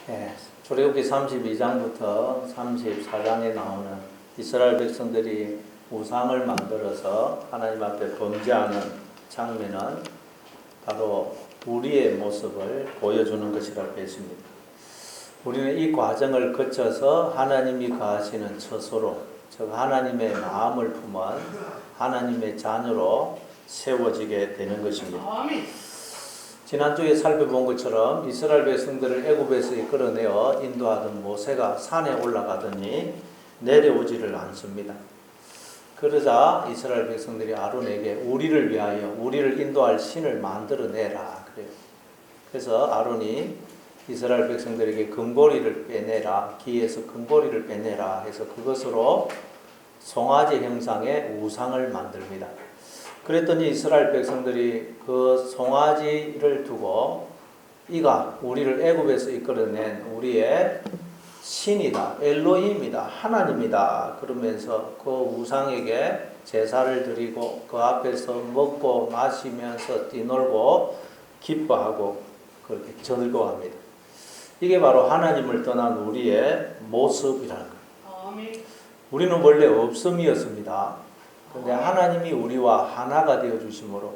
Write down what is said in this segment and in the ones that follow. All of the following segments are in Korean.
예, 출애굽기 32장부터 34장에 나오는 이스라엘 백성들이 우상을 만들어서 하나님 앞에 범죄하는 장면은 바로 우리의 모습을 보여주는 것이라고 했습니다. 우리는 이 과정을 거쳐서 하나님이 거하시는 처소로, 즉 하나님의 마음을 품은 하나님의 자녀로 세워지게 되는 것입니다. 지난주에 살펴본 것처럼 이스라엘 백성들을 애굽에서 이끌어내어 인도하던 모세가 산에 올라가더니 내려오지를 않습니다. 그러자 이스라엘 백성들이 아론에게 우리를 위하여 우리를 인도할 신을 만들어내라 그래요. 그래서 아론이 이스라엘 백성들에게 금고리를 빼내라, 기에서 금고리를 빼내라 해서 그것으로 송아지 형상의 우상을 만듭니다. 그랬더니 이스라엘 백성들이 그 송아지를 두고 이가 우리를 애굽에서 이끌어낸 우리의 신이다, 엘로힘이다, 하나님이다 그러면서 그 우상에게 제사를 드리고 그 앞에서 먹고 마시면서 뛰놀고 기뻐하고 그렇게 즐거워합니다. 이게 바로 하나님을 떠난 우리의 모습이라는 거예요. 우리는 원래 없음이었습니다. 그런데 하나님이 우리와 하나가 되어 주심으로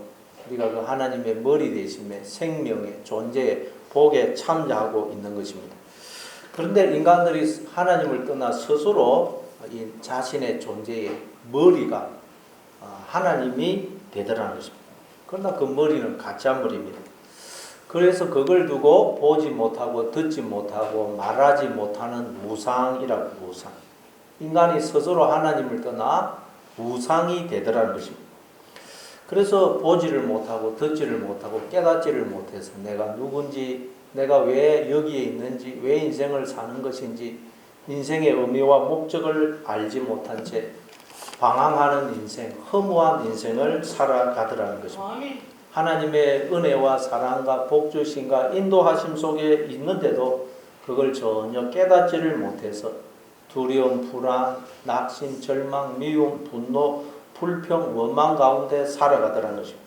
우리가 그 하나님의 머리 되심에 생명의 존재에 복에 참여하고 있는 것입니다. 그런데 인간들이 하나님을 떠나 스스로 이 자신의 존재의 머리가 하나님이 되더라는 것입니다. 그러나 그 머리는 가짜 머리입니다. 그래서 그걸 두고 보지 못하고 듣지 못하고 말하지 못하는 우상이라고. 우상. 인간이 스스로 하나님을 떠나 우상이 되더라는 것입니다. 그래서 보지를 못하고 듣지를 못하고 깨닫지를 못해서 내가 누군지, 내가 왜 여기에 있는지, 왜 인생을 사는 것인지, 인생의 의미와 목적을 알지 못한 채 방황하는 인생, 허무한 인생을 살아가더라는 것입니다. 하나님의 은혜와 사랑과 복주심과 인도하심 속에 있는데도 그걸 전혀 깨닫지를 못해서 두려움, 불안, 낙심, 절망, 미움, 분노, 불평, 원망 가운데 살아가더라는 것입니다.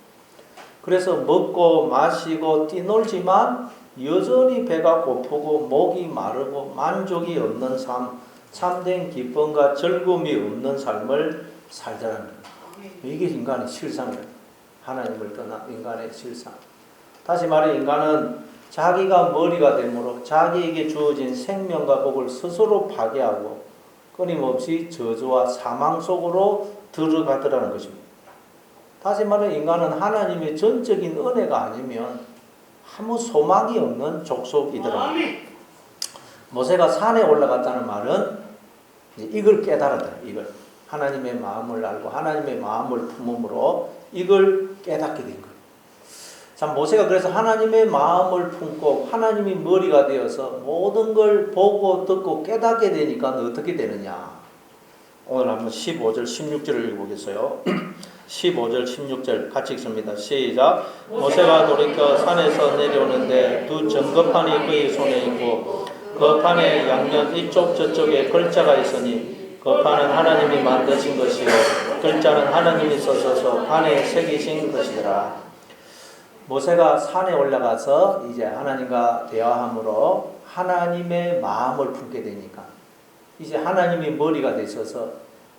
그래서 먹고 마시고 뛰놀지만 여전히 배가 고프고 목이 마르고 만족이 없는 삶, 참된 기쁨과 즐거움이 없는 삶을 살더라는 거예요. 이게 인간의 실상이에요. 하나님을 떠난 인간의 실상. 다시 말해 인간은 자기가 머리가 되므로 자기에게 주어진 생명과 복을 스스로 파괴하고 끊임없이 저주와 사망 속으로 들어가더라는 것입니다. 다시 말해 인간은 하나님의 전적인 은혜가 아니면 아무 소망이 없는 족속이더라. 모세가 산에 올라갔다는 말은 이걸 깨달았다. 이걸 하나님의 마음을 알고 하나님의 마음을 품음으로 이걸 깨닫게 된 거예요. 참 모세가 그래서 하나님의 마음을 품고 하나님이 머리가 되어서 모든 걸 보고 듣고 깨닫게 되니까 어떻게 되느냐. 오늘 한번 15절 16절을 읽어보겠어요. 15절 16절 같이 읽습니다. 시작. 모세가 돌이켜 산에서 내려오는데 두 정거판이 그의 손에 있고 그 판에 양면 이쪽 저쪽에 글자가 있으니 그 판은 하나님이 만드신 것이요 글자는 하나님이 써서 판에 새기신 것이더라. 모세가 산에 올라가서 이제 하나님과 대화함으로 하나님의 마음을 품게 되니까 이제 하나님이 머리가 되셔서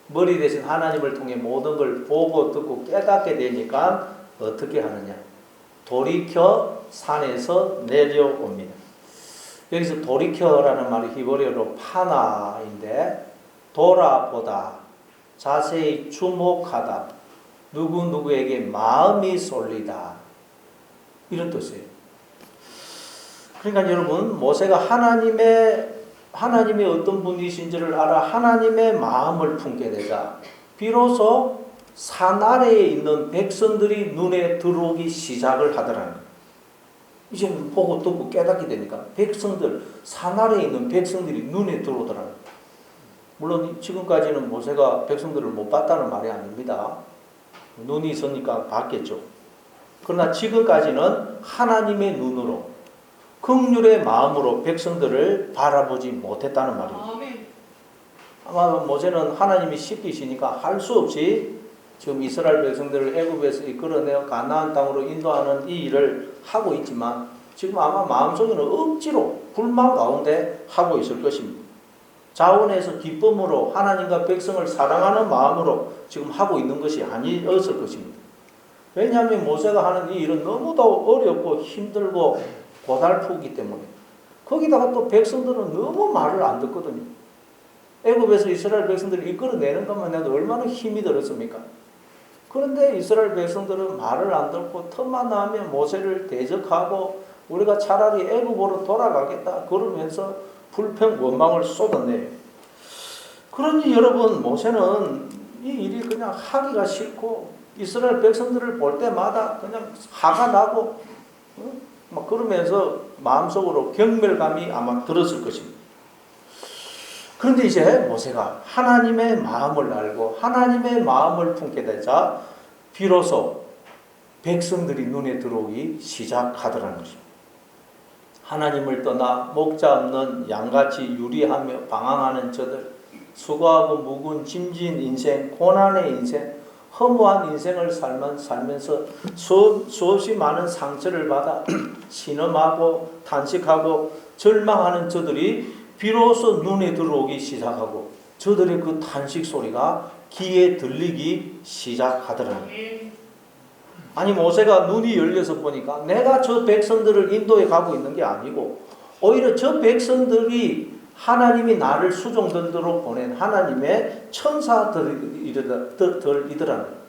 머리 대신 하나님을 통해 모든 걸 보고 듣고 깨닫게 되니까 어떻게 하느냐. 돌이켜 산에서 내려옵니다. 여기서 돌이켜라는 말이 히브리어로 파나인데 돌아보다, 자세히 주목하다, 누구누구에게 마음이 쏠리다 이런 뜻이에요. 그러니까 여러분 모세가 하나님의 어떤 분이신지를 알아 하나님의 마음을 품게 되자 비로소 산 아래에 있는 백성들이 눈에 들어오기 시작을 하더라는 거예요. 이제는 보고 듣고 깨닫게 되니까 백성들, 산 아래에 있는 백성들이 눈에 들어오더라는 거예요. 물론 지금까지는 모세가 백성들을 못 봤다는 말이 아닙니다. 눈이 있으니까 봤겠죠. 그러나 지금까지는 하나님의 눈으로 긍휼의 마음으로 백성들을 바라보지 못했다는 말입니다. 아마 모세는 하나님이 시키시니까 할 수 없이 지금 이스라엘 백성들을 애굽에서 이끌어내어 가나안 땅으로 인도하는 이 일을 하고 있지만 지금 아마 마음속에는 억지로 불만 가운데 하고 있을 것입니다. 자원에서 기쁨으로 하나님과 백성을 사랑하는 마음으로 지금 하고 있는 것이 아니었을 것입니다. 왜냐하면 모세가 하는 이 일은 너무도 어렵고 힘들고 고달프기 때문에. 거기다가 또 백성들은 너무 말을 안 듣거든요. 애굽에서 이스라엘 백성들을 이끌어내는 것만 해도 얼마나 힘이 들었습니까? 그런데 이스라엘 백성들은 말을 안 듣고 틈만 나면 모세를 대적하고 우리가 차라리 애굽으로 돌아가겠다 그러면서 불평 원망을 쏟아내요. 그러니 여러분, 모세는 이 일이 그냥 하기가 싫고 이스라엘 백성들을 볼 때마다 그냥 화가 나고 막 그러면서 마음속으로 경멸감이 아마 들었을 것입니다. 그런데 이제 모세가 하나님의 마음을 알고 하나님의 마음을 품게 되자 비로소 백성들이 눈에 들어오기 시작하더라는 것입니다. 하나님을 떠나 목자 없는 양같이 유리하며 방황하는 저들, 수고하고 묵은 짐진 인생, 고난의 인생, 허무한 인생을 살면서 수없이 많은 상처를 받아 신음하고 탄식하고 절망하는 저들이 비로소 눈에 들어오기 시작하고 저들의 그 탄식 소리가 귀에 들리기 시작하더라고요. 아니 모세가 눈이 열려서 보니까 내가 저 백성들을 인도에 가고 있는 게 아니고 오히려 저 백성들이 하나님이 나를 수종들도록 보낸 하나님의 천사들이더라는.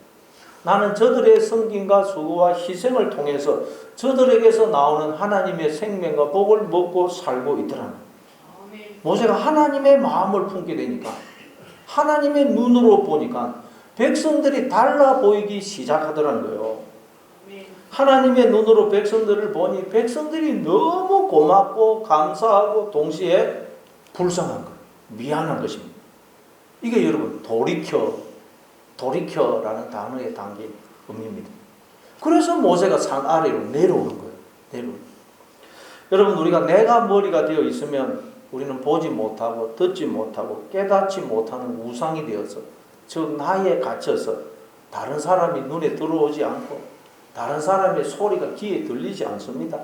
나는 저들의 섬김과 수고와 희생을 통해서 저들에게서 나오는 하나님의 생명과 복을 먹고 살고 있더라는. 모세가 하나님의 마음을 품게 되니까 하나님의 눈으로 보니까 백성들이 달라 보이기 시작하더라는 거예요. 하나님의 눈으로 백성들을 보니 백성들이 너무 고맙고 감사하고 동시에 불쌍한 것, 미안한 것입니다. 이게 여러분 돌이켜라는 단어에 담긴 의미입니다. 그래서 모세가 산 아래로 내려오는 거예요. 여러분 우리가 내가 머리가 되어 있으면 우리는 보지 못하고 듣지 못하고 깨닫지 못하는 우상이 되어서 저 나에 갇혀서 다른 사람이 눈에 들어오지 않고 다른 사람의 소리가 귀에 들리지 않습니다.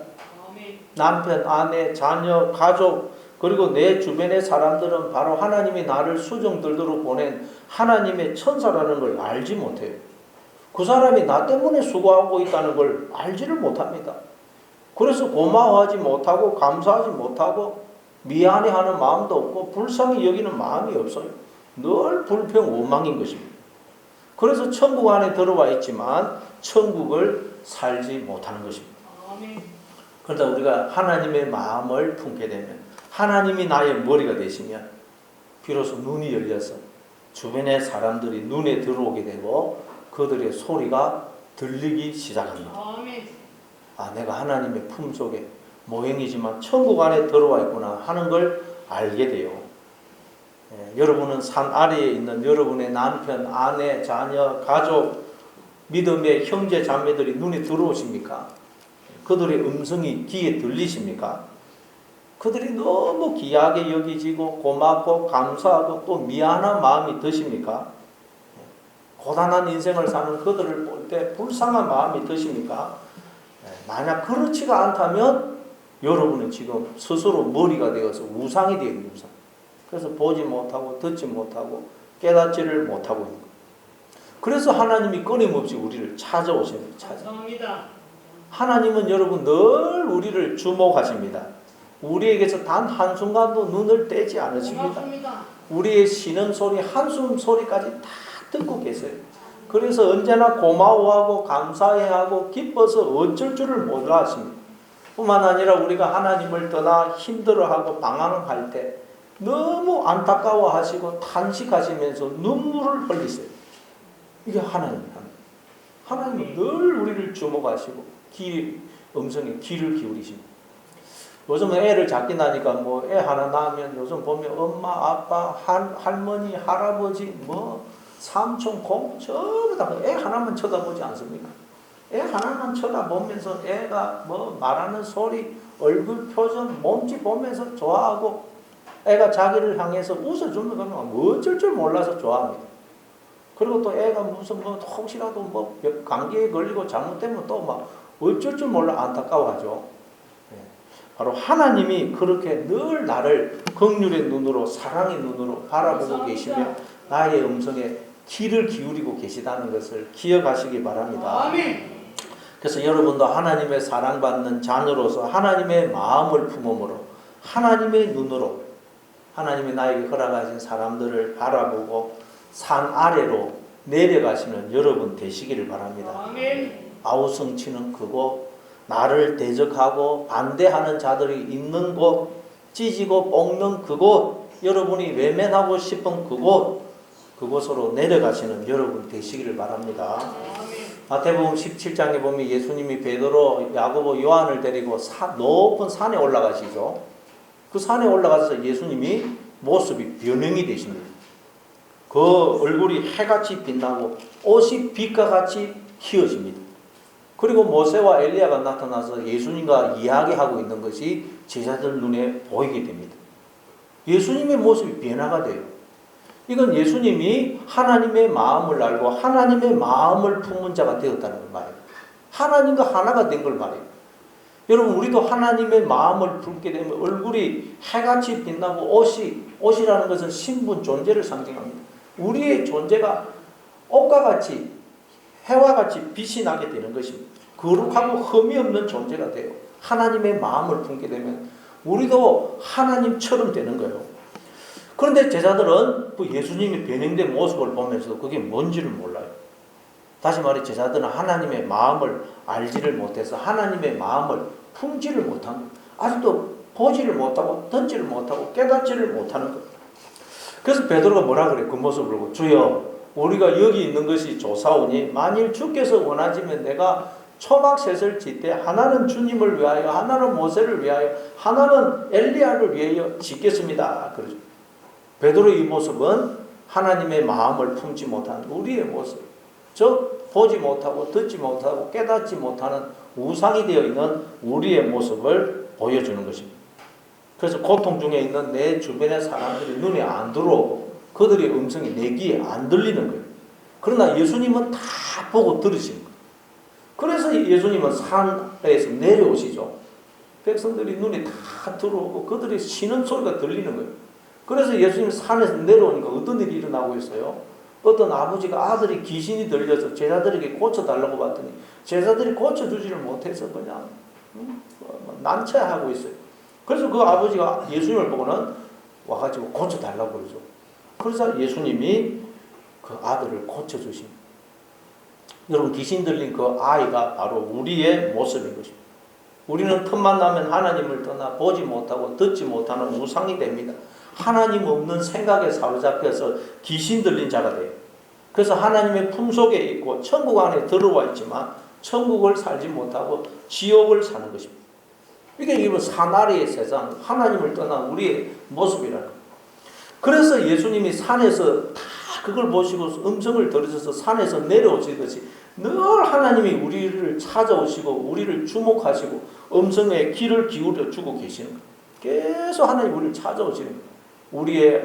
남편, 아내, 자녀, 가족 그리고 내 주변의 사람들은 바로 하나님이 나를 수종들도록 보낸 하나님의 천사라는 걸 알지 못해요. 그 사람이 나 때문에 수고하고 있다는 걸 알지를 못합니다. 그래서 고마워하지 못하고 감사하지 못하고 미안해하는 마음도 없고 불쌍히 여기는 마음이 없어요. 늘 불평 원망인 것입니다. 그래서 천국 안에 들어와 있지만 천국을 살지 못하는 것입니다. 그러다 우리가 하나님의 마음을 품게 되면 하나님이 나의 머리가 되시면 비로소 눈이 열려서 주변의 사람들이 눈에 들어오게 되고 그들의 소리가 들리기 시작합니다. 아, 내가 하나님의 품속에 모형이지만 천국 안에 들어와 있구나 하는 걸 알게 돼요. 여러분은 산 아래에 있는 여러분의 남편, 아내, 자녀, 가족, 믿음의 형제, 자매들이 눈에 들어오십니까? 그들의 음성이 귀에 들리십니까? 그들이 너무 귀하게 여기지고 고맙고 감사하고 또 미안한 마음이 드십니까? 고단한 인생을 사는 그들을 볼 때 불쌍한 마음이 드십니까? 만약 그렇지가 않다면 여러분은 지금 스스로 머리가 되어서 우상이 되어 있는 우상. 그래서 보지 못하고 듣지 못하고 깨닫지를 못하고 있는 거예요. 그래서 하나님이 끊임없이 우리를 찾아오십니다. 하나님은 여러분 늘 우리를 주목하십니다. 우리에게서 단 한순간도 눈을 떼지 않으십니다. 우리의 신음 소리, 한숨 소리까지 다 듣고 계세요. 그래서 언제나 고마워하고 감사해하고 기뻐서 어쩔 줄을 몰라 하십니다. 뿐만 아니라 우리가 하나님을 떠나 힘들어하고 방황할 때 너무 안타까워하시고 탄식하시면서 눈물을 흘리세요. 이게 하나님입니다. 하나님은 늘 우리를 주목하시고 음성에 귀를 기울이십니다. 요즘은 애를 작게 나니까 뭐 애 하나 낳으면 요즘 보면 엄마, 아빠, 할머니, 할아버지, 삼촌, 공 전부 다 애 하나만 쳐다보지 않습니까? 애 하나만 쳐다보면서 애가 말하는 소리, 얼굴 표정, 몸짓 보면서 좋아하고 애가 자기를 향해서 웃어주면 그러면 어쩔 줄 몰라서 좋아합니다. 그리고 또 애가 무슨 혹시라도 감기에 걸리고 잘못되면 또 막 어쩔 줄 몰라 안타까워하죠. 바로 하나님이 그렇게 늘 나를 긍휼의 눈으로 사랑의 눈으로 바라보고 계시며 나의 음성에 귀를 기울이고 계시다는 것을 기억하시기 바랍니다. 그래서 여러분도 하나님의 사랑받는 자녀로서 하나님의 마음을 품음으로 하나님의 눈으로 하나님이 나에게 허락하신 사람들을 바라보고 산 아래로 내려가시는 여러분 되시기를 바랍니다. 아우성치는 크고 나를 대적하고 반대하는 자들이 있는 곳, 찢이고 볶는 그곳, 여러분이 외면하고 싶은 그곳으로 내려가시는 여러분 되시기를 바랍니다. 마태복음 17장에 보면 예수님이 베드로, 야고보, 요한을 데리고 높은 산에 올라가시죠. 그 산에 올라가서 예수님이 모습이 변형이 되십니다. 그 얼굴이 해같이 빛나고 옷이 빛과 같이 희어집니다. 그리고 모세와 엘리야가 나타나서 예수님과 이야기하고 있는 것이 제자들 눈에 보이게 됩니다. 예수님의 모습이 변화가 돼요. 이건 예수님이 하나님의 마음을 알고 하나님의 마음을 품은 자가 되었다는 걸 말해요. 하나님과 하나가 된 걸 말해요. 여러분, 우리도 하나님의 마음을 품게 되면 얼굴이 해같이 빛나고 옷이라는 것은 신분, 존재를 상징합니다. 우리의 존재가 옷과 같이 해와 같이 빛이 나게 되는 것입니다. 거룩하고 흠이 없는 존재가 돼요. 하나님의 마음을 품게 되면 우리도 하나님처럼 되는 거예요. 그런데 제자들은 그 예수님이 변형된 모습을 보면서도 그게 뭔지를 몰라요. 다시 말해 제자들은 하나님의 마음을 알지를 못해서 하나님의 마음을 품지를 못하는 거예요. 아직도 보지를 못하고 듣지를 못하고 깨닫지를 못하는 거예요. 그래서 베드로가 뭐라 그래요? 그 모습을 보고 주여 우리가 여기 있는 것이 좋사오니 만일 주께서 원하시면 내가 초막셋을 짓되 하나는 주님을 위하여 하나는 모세를 위하여 하나는 엘리야를 위하여 짓겠습니다. 그러죠. 베드로의 이 모습은 하나님의 마음을 품지 못한 우리의 모습, 즉 보지 못하고 듣지 못하고 깨닫지 못하는 우상이 되어 있는 우리의 모습을 보여주는 것입니다. 그래서 고통 중에 있는 내 주변의 사람들이 눈에 안 들어오고 그들의 음성이 내 귀에 안 들리는 거예요. 그러나 예수님은 다 보고 들으시는 거예요. 그래서 예수님은 산에서 내려오시죠. 백성들이 눈에 다 들어오고 그들의 쉬는 소리가 들리는 거예요. 그래서 예수님 산에서 내려오니까 어떤 일이 일어나고 있어요? 어떤 아버지가 아들이 귀신이 들려서 제자들에게 고쳐달라고 봤더니 제자들이 고쳐주지를 못해서 그냥 난처해하고 있어요. 그래서 그 아버지가 예수님을 보고는 와가지고 고쳐달라고 그러죠. 그래서 예수님이 그 아들을 고쳐주십니다. 여러분, 귀신 들린 그 아이가 바로 우리의 모습인 것입니다. 우리는 틈만 나면 하나님을 떠나 보지 못하고 듣지 못하는 우상이 됩니다. 하나님 없는 생각에 사로잡혀서 귀신 들린 자가 돼요. 그래서 하나님의 품속에 있고 천국 안에 들어와 있지만 천국을 살지 못하고 지옥을 사는 것입니다. 이게 사나리의 세상, 하나님을 떠난 우리의 모습이라는 거예요. 그래서 예수님이 산에서 다 그걸 보시고 음성을 들으셔서 산에서 내려오시듯이 늘 하나님이 우리를 찾아오시고 우리를 주목하시고 음성에 귀를 기울여 주고 계시는 거예요. 계속 하나님 우리를 찾아오시는 거예요.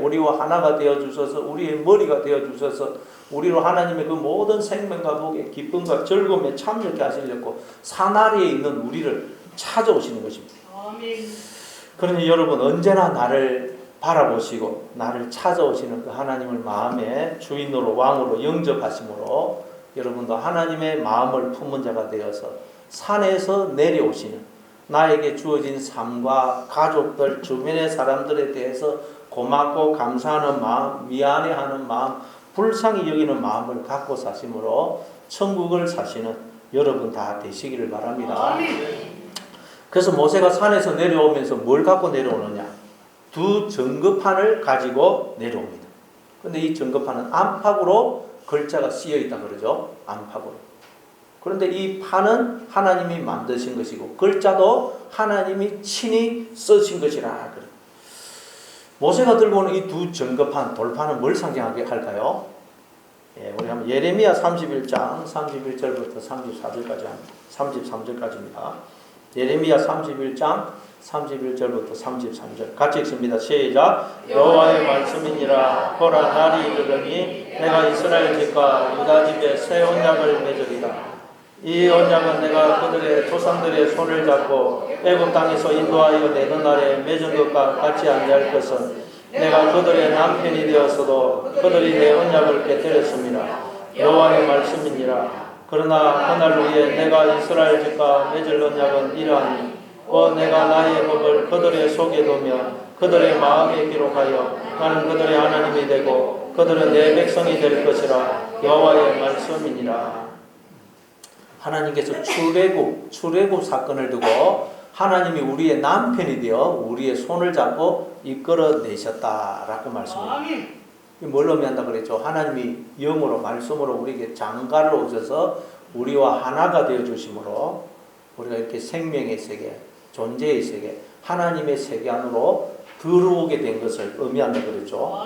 우리와 하나가 되어주셔서 우리의 머리가 되어주셔서 우리로 하나님의 그 모든 생명과 복의 기쁨과 즐거움에 참여케 하시려고 사나리에 있는 우리를 찾아오시는 것입니다. 아멘. 그러니 여러분 언제나 나를 바라보시고 나를 찾아오시는 그 하나님을 마음의 주인으로 왕으로 영접하심으로 여러분도 하나님의 마음을 품은 자가 되어서 산에서 내려오시는 나에게 주어진 삶과 가족들 주변의 사람들에 대해서 고맙고 감사하는 마음, 미안해하는 마음, 불쌍히 여기는 마음을 갖고 사심으로 천국을 사시는 여러분 다 되시기를 바랍니다. 그래서 모세가 산에서 내려오면서 뭘 갖고 내려오느냐? 두 증거판을 가지고 내려옵니다. 그런데 이 증거판은 안팎으로 글자가 쓰여 있다 그러죠. 안팎으로. 그런데 이 판은 하나님이 만드신 것이고 글자도 하나님이 친히 쓰신 것이라 그래요. 모세가 들고 오는 이 두 증거판, 돌판은 뭘 상징하게 할까요? 우리 한번 예레미야 31장 31절부터 34절까지 33절까지입니다. 예레미야 31장 31절부터 33절 같이 읽습니다. 시작. 여호와의 말씀이니라. 보라 날이 이르더니 내가 이스라엘 집과 유다 집에 새 언약을 맺으리라. 이 언약은 내가 그들의 조상들의 손을 잡고 애굽 땅에서 인도하여 내던 날에 맺은 것과 같이 아니할 것은 내가 그들의 남편이 되었어도 그들이 내 언약을 깨뜨렸습니다. 여호와의 말씀이니라. 그러나 그날 후에 내가 이스라엘 집과 맺을 언약은 이러하니 내가 나의 법을 그들의 속에 두며 그들의 마음에 기록하여 나는 그들의 하나님이 되고 그들은 내 백성이 될 것이라. 여호와의 말씀이니라. 하나님께서 출애굽 사건을 두고 하나님이 우리의 남편이 되어 우리의 손을 잡고 이끌어내셨다라고 말씀합니다. 뭘 의미한다 그랬죠? 하나님이 영으로 말씀으로 우리에게 장가를 오셔서 우리와 하나가 되어 주심으로 우리가 이렇게 생명의 세계, 존재의 세계, 하나님의 세계 안으로 들어오게 된 것을 의미한다 그랬죠.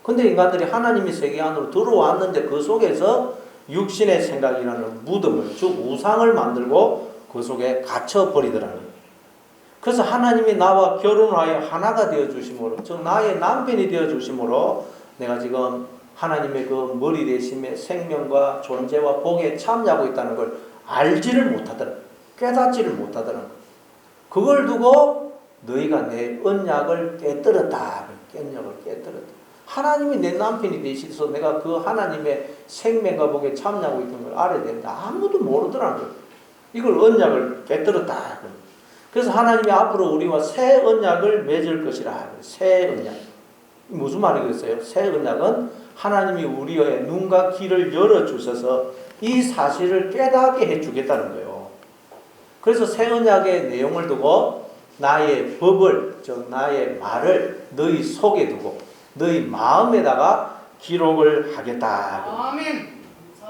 근데 인간들이 하나님의 세계 안으로 들어왔는데 그 속에서 육신의 생각이라는 무덤을, 즉 우상을 만들고 그 속에 갇혀버리더라는 거예요. 그래서 하나님이 나와 결혼하여 하나가 되어 주심으로, 즉 나의 남편이 되어 주심으로 내가 지금 하나님의 그 머리 대심의 생명과 존재와 복에 참여하고 있다는 걸 알지를 못하더라. 깨닫지를 못하더라. 그걸 두고 너희가 내 언약을 깨뜨렸다. 언약을 깨뜨렸다. 하나님이 내 남편이 되시서 내가 그 하나님의 생명과 복에 참여하고 있는 걸 알아야 되는데 아무도 모르더라는 거예요. 이걸 언약을 깨뜨렸다. 그래서 하나님이 앞으로 우리와 새 언약을 맺을 것이라. 새 언약. 무슨 말이겠어요? 새 언약은 하나님이 우리의 눈과 귀를 열어주셔서 이 사실을 깨닫게 해주겠다는 거예요. 그래서 새 언약의 내용을 두고 나의 법을, 즉 나의 말을 너희 속에 두고 너희 마음에다가 기록을 하겠다. 아멘.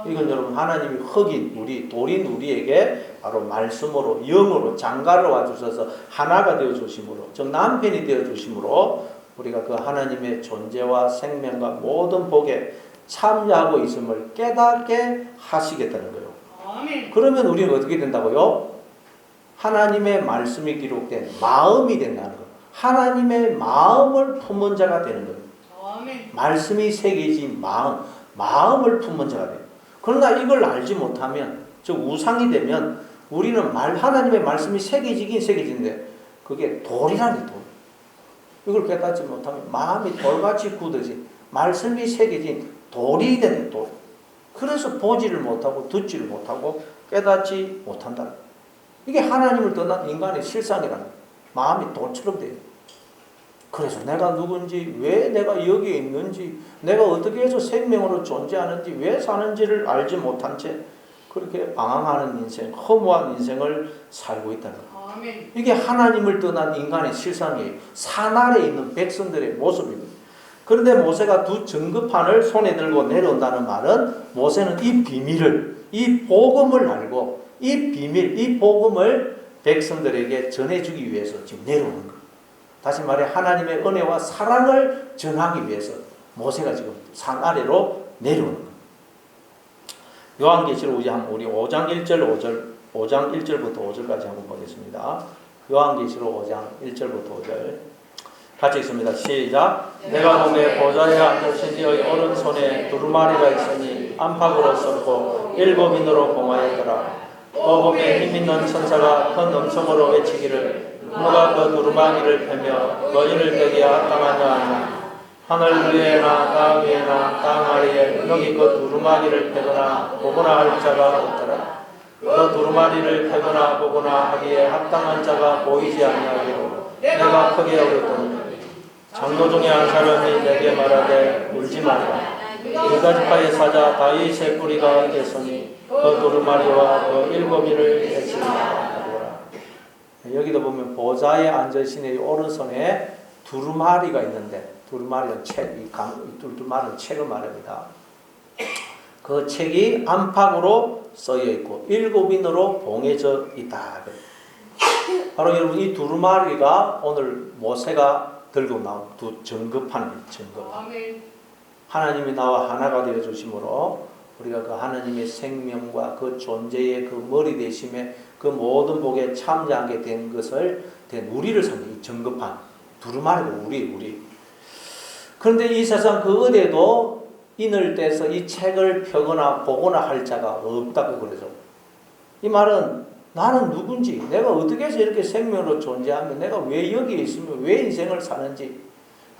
이건 여러분 하나님이 흑인 우리 돌인 우리에게 바로 말씀으로 영으로 장가를 와주셔서 하나가 되어 주심으로, 즉 남편이 되어 주심으로 우리가 그 하나님의 존재와 생명과 모든 복에 참여하고 있음을 깨닫게 하시겠다는 거예요. 아멘. 그러면 우리는 어떻게 된다고요? 하나님의 말씀이 기록된 마음이 된다는 거예요. 하나님의 마음을 품은 자가 되는 거예요. 아멘. 말씀이 새겨진 마음을 품은 자가 돼요. 그러나 이걸 알지 못하면, 즉 우상이 되면 우리는 하나님의 말씀이 새겨지긴 새겨진데 그게 돌이라니 돌. 이걸 깨닫지 못하면 마음이 돌같이 굳어진 말씀이 새겨진 돌이 되는 돌. 그래서 보지를 못하고 듣지를 못하고 깨닫지 못한다. 이게 하나님을 떠난 인간의 실상이라는 마음이 돌처럼 돼요. 그래서 내가 누군지, 왜 내가 여기에 있는지, 내가 어떻게 해서 생명으로 존재하는지, 왜 사는지를 알지 못한 채 그렇게 방황하는 인생, 허무한 인생을 살고 있다는 거예요. 이게 하나님을 떠난 인간의 실상이에요. 산 아래에 있는 백성들의 모습입니다. 그런데 모세가 두 증거판을 손에 들고 내려온다는 말은 모세는 이 비밀을, 이 복음을 알고 이 비밀, 이 복음을 백성들에게 전해주기 위해서 지금 내려오는 거예요. 다시 말해 하나님의 은혜와 사랑을 전하기 위해서 모세가 지금 산 아래로 내려오는 거예요. 요한계시록 우리 5장 1절부터 5절까지 한번 보겠습니다. 요한계시록 5장 1절부터 5절 같이 읽습니다. 시작. 내가 보매 보좌에 앉으신 이의 오른손에 두루마리가 있으니 안팎으로 썼고 일곱인으로 봉하였더라. 또 보매 힘있는 천사가 큰 음성으로 외치기를 누가 그 두루마리를 펴며 너희를 빼기에 합당하냐 하냐. 하늘 위에나 땅 위에나 땅 아래에 너희 그 두루마리를 펴거나 보거나 할 자가 없더라. 그 두루마리를 펴거나 보거나 하기에 합당한 자가 보이지 아니하기로 내가 크게 어렸더니 장로 중에 한 사람이 내게 말하되 울지 말라. 유다 지파의 사자 다윗의 뿌리가 됐으니 그 두루마리와 그 일곱인을 해치리라. 여기도 보면 보좌에 앉으신 오른손에 두루마리가 있는데, 두루마리는 책, 두루마리는 책을 말합니다. 그 책이 안팎으로 쓰여 있고 일곱인으로 봉해져 있다. 바로 여러분 이 두루마리가 오늘 모세가 들고 나온 두 증거판입니다. 증거판. 하나님이 나와 하나가 되어 주심으로 우리가 그 하나님의 생명과 그 존재의 그 머리 되심에 그 모든 복에 참여하게 된 것을 된 우리를 상징 증거판 두루마리고 우리. 그런데 이 세상 그 어디에도 인을 떼서 이 책을 펴거나 보거나 할 자가 없다고 그러죠. 이 말은 나는 누군지, 내가 어떻게 해서 이렇게 생명으로 존재하며 내가 왜 여기에 있으며 왜 인생을 사는지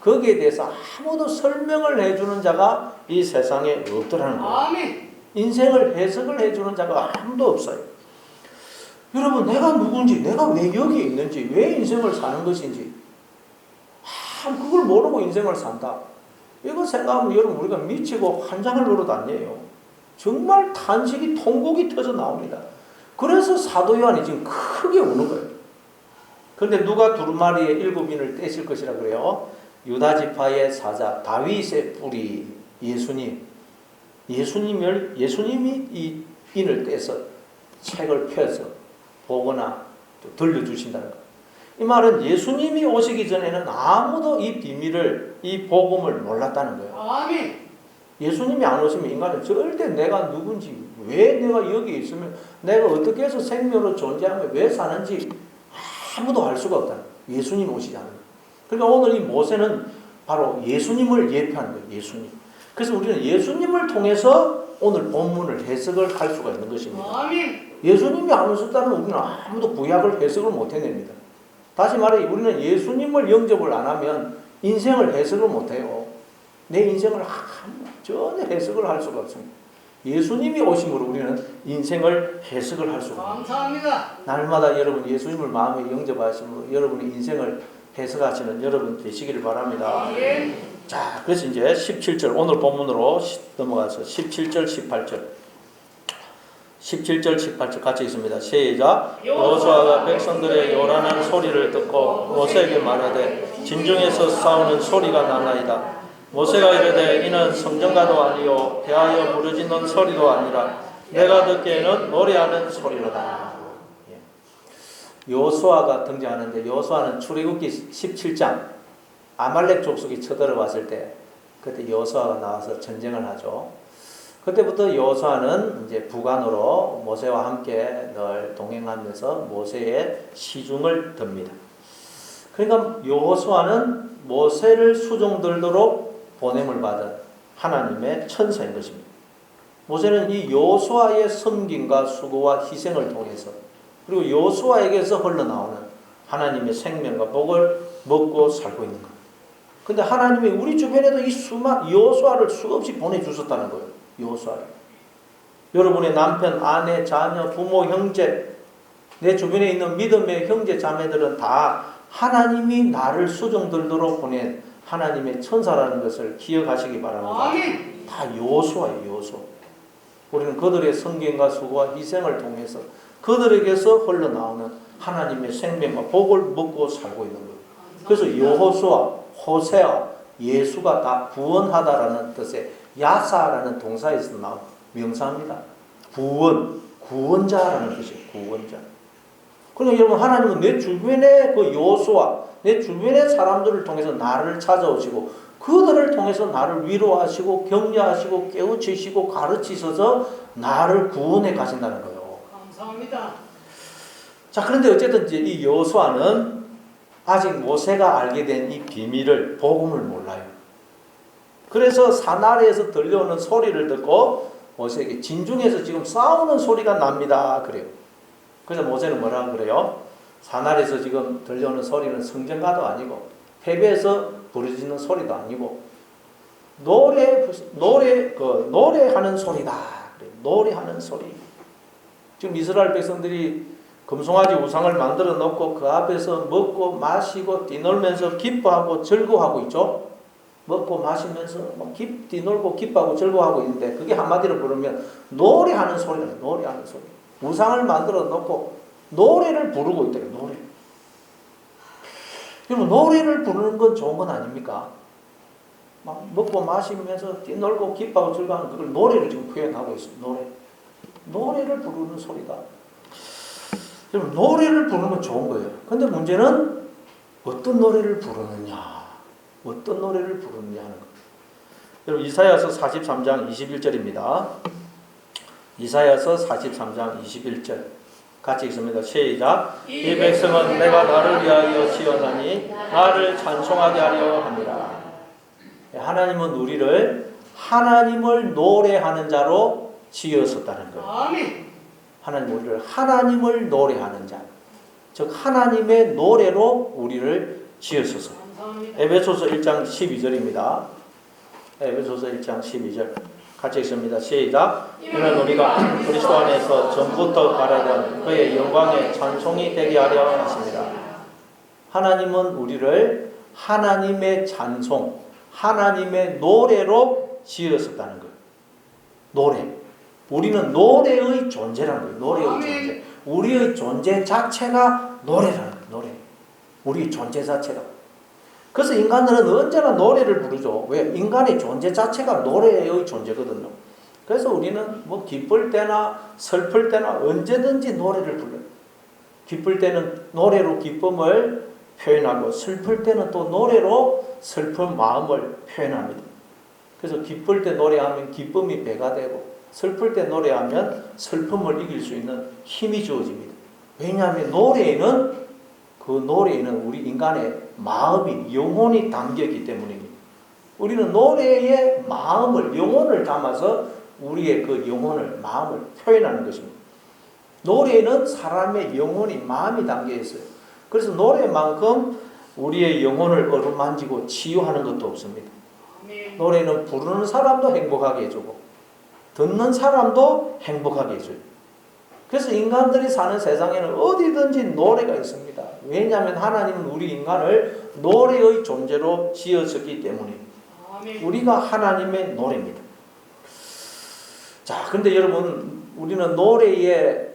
거기에 대해서 아무도 설명을 해주는 자가 이 세상에 없더라는 거예요. 아멘. 인생을 해석을 해주는 자가 아무도 없어요. 여러분, 내가 누군지, 내가 왜 여기에 있는지, 왜 인생을 사는 것인지 그걸 모르고 인생을 산다. 이거 생각하면 여러분, 우리가 미치고 환장을 노릇 아니에요. 정말 탄식이 통곡이 터져 나옵니다. 그래서 사도 요한이 지금 크게 우는 거예요. 그런데 누가 두루마리의 7인을 떼실 것이라 그래요? 유다 지파의 사자 다윗의 뿌리 예수님이 이 인을 떼서 책을 펴서 보거나 또 들려주신다는 것. 이 말은 예수님이 오시기 전에는 아무도 이 비밀을, 이 복음을 몰랐다는 거예요. 아멘. 예수님이 안 오시면 인간은 절대 내가 누군지, 왜 내가 여기 있으면, 내가 어떻게 해서 생명으로 존재하며 왜 사는지 아무도 알 수가 없다. 예수님 오시지 않는 거예요. 그러니까 오늘 이 모세는 바로 예수님을 예표하는 거예요. 예수님. 그래서 우리는 예수님을 통해서 오늘 본문을 해석을 할 수가 있는 것입니다. 아멘. 예수님이 안 오셨다면 우리는 아무도 구약을 해석을 못 해냅니다. 다시 말해 우리는 예수님을 영접을 안 하면 인생을 해석을 못 해요. 내 인생을 전혀 해석을 할 수가 없습니다. 예수님이 오심으로 우리는 인생을 해석을 할 수가 있습니다. 감사합니다. 날마다 여러분 예수님을 마음에 영접하심으로 여러분의 인생을 해석하시는 여러분 되시기를 바랍니다. 아멘. 자, 그래서 이제 17절 오늘 본문으로 넘어가서 17절 18절 17절 18절 같이 있습니다. 시작. 여호수아가 백성들의 요란한 소리를 듣고 모세에게 말하되 진중에서 싸우는 소리가 나나이다. 모세가 이르되 이는 성전가도 아니요 대하여 부르짖는 소리도 아니라 내가 듣기에는 노래하는 소리로다. 여호수아가 등장하는데 여호수아는 출애굽기 17장 아말렉 족속이 쳐들어왔을 때 그때 여호수아가 나와서 전쟁을 하죠. 그때부터 여호수아는 이제 부관으로 모세와 함께 늘 동행하면서 모세의 시중을 듭니다. 그러니까 여호수아는 모세를 수종들도록 보냄을 받은 하나님의 천사인 것입니다. 모세는 이 여호수아의 섬김과 수고와 희생을 통해서 그리고 여호수아에게서 흘러나오는 하나님의 생명과 복을 먹고 살고 있는 거예요. 근데 하나님이 우리 주변에도 이 여호수아를 수없이 보내주셨다는 거예요. 여호수아를. 여러분의 남편, 아내, 자녀, 부모, 형제, 내 주변에 있는 믿음의 형제, 자매들은 다 하나님이 나를 수종들도록 보낸 하나님의 천사라는 것을 기억하시기 바랍니다. 아멘. 다 여호수아예요. 여호수아. 우리는 그들의 성경과 수고와 희생을 통해서 그들에게서 흘러나오는 하나님의 생명과 복을 먹고 살고 있는 거예요. 그래서 여호수아, 호세아, 예수가 다 구원하다라는 뜻의 야사라는 동사에서 나온 명사입니다. 구원자라는 뜻이에요. 구원자. 그러니까 여러분 하나님은 내 주변의 그 여호수아, 내 주변의 사람들을 통해서 나를 찾아오시고 그들을 통해서 나를 위로하시고 격려하시고 깨우치시고 가르치셔서 나를 구원해 가신다는 거예요. 감사합니다. 자, 그런데 어쨌든 이제 이 여호수아는 아직 모세가 알게 된 이 비밀을 복음을 몰라요. 그래서 산 아래에서 들려오는 소리를 듣고 모세에게 진중에서 지금 싸우는 소리가 납니다. 그래요. 그래서 모세는 뭐라고 그래요? 산 아래에서 지금 들려오는 소리는 성전가도 아니고 패배해서 부르짖는 소리도 아니고 노래하는 소리다. 그래요. 노래하는 소리. 지금 이스라엘 백성들이 금송아지 우상을 만들어 놓고 그 앞에서 먹고 마시고 뛰놀면서 기뻐하고 즐거워하고 있죠. 먹고 마시면서 뛰놀고 기뻐하고 즐거워하고 있는데 그게 한마디로 부르면 노래하는 소리예요. 노래하는 소리. 우상을 만들어 놓고 노래를 부르고 있대요. 노래. 여러분 노래를 부르는 건 좋은 건 아닙니까? 막 먹고 마시면서 뛰놀고 기뻐하고 즐거워하는 그걸 노래를 지금 표현하고 있어요. 노래를 부르는 소리다. 여러분 노래를 부르는 건 좋은 거예요. 근데 문제는 어떤 노래를 부르느냐. 어떤 노래를 부르느냐 하는 거예요. 여러분 이사야서 43장 21절입니다. 이사야서 43장 21절 같이 읽습니다. 시작. 이 백성은 내가 나를 위하여 지었나니 나를 찬송하게 하려 합니다. 하나님은 우리를 하나님을 노래하는 자로 지으셨다는 거예요. 아멘. 하나님 우리를 하나님을 노래하는 자, 즉 하나님의 노래로 우리를 지으소서. 에베소서 1장 12절입니다. 에베소서 1장 12절 같이 읽습니다. 시작. 이는 우리가 그리스도 안에서 전부터 바라던 그의 영광의 찬송이 되게 하려 하십니다. 하나님은 우리를 하나님의 찬송, 하나님의 노래로 지으셨다는 거예요. 노래. 우리는 노래의 존재라는 거예요. 노래의 존재. 우리의 존재 자체가 노래라는 거예요. 노래. 우리 존재 자체가. 그래서 인간들은 언제나 노래를 부르죠. 왜? 인간의 존재 자체가 노래의 존재거든요. 그래서 우리는 뭐 기쁠 때나 슬플 때나 언제든지 노래를 불러요. 기쁠 때는 노래로 기쁨을 표현하고 슬플 때는 또 노래로 슬픈 마음을 표현합니다. 그래서 기쁠 때 노래하면 기쁨이 배가 되고 슬플 때 노래하면 슬픔을 이길 수 있는 힘이 주어집니다. 왜냐하면 노래에는 우리 인간의 마음이 영혼이 담겨있기 때문입니다. 우리는 노래의 마음을 영혼을 담아서 우리의 그 영혼을 마음을 표현하는 것입니다. 노래에는 사람의 영혼이 마음이 담겨 있어요. 그래서 노래만큼 우리의 영혼을 어루만지고 치유하는 것도 없습니다. 노래는 부르는 사람도 행복하게 해주고 듣는 사람도 행복하게 해줘요. 그래서 인간들이 사는 세상에는 어디든지 노래가 있습니다. 왜냐하면 하나님은 우리 인간을 노래의 존재로 지으셨기 때문입니다. 우리가 하나님의 노래입니다. 자, 근데 여러분, 우리는 노래에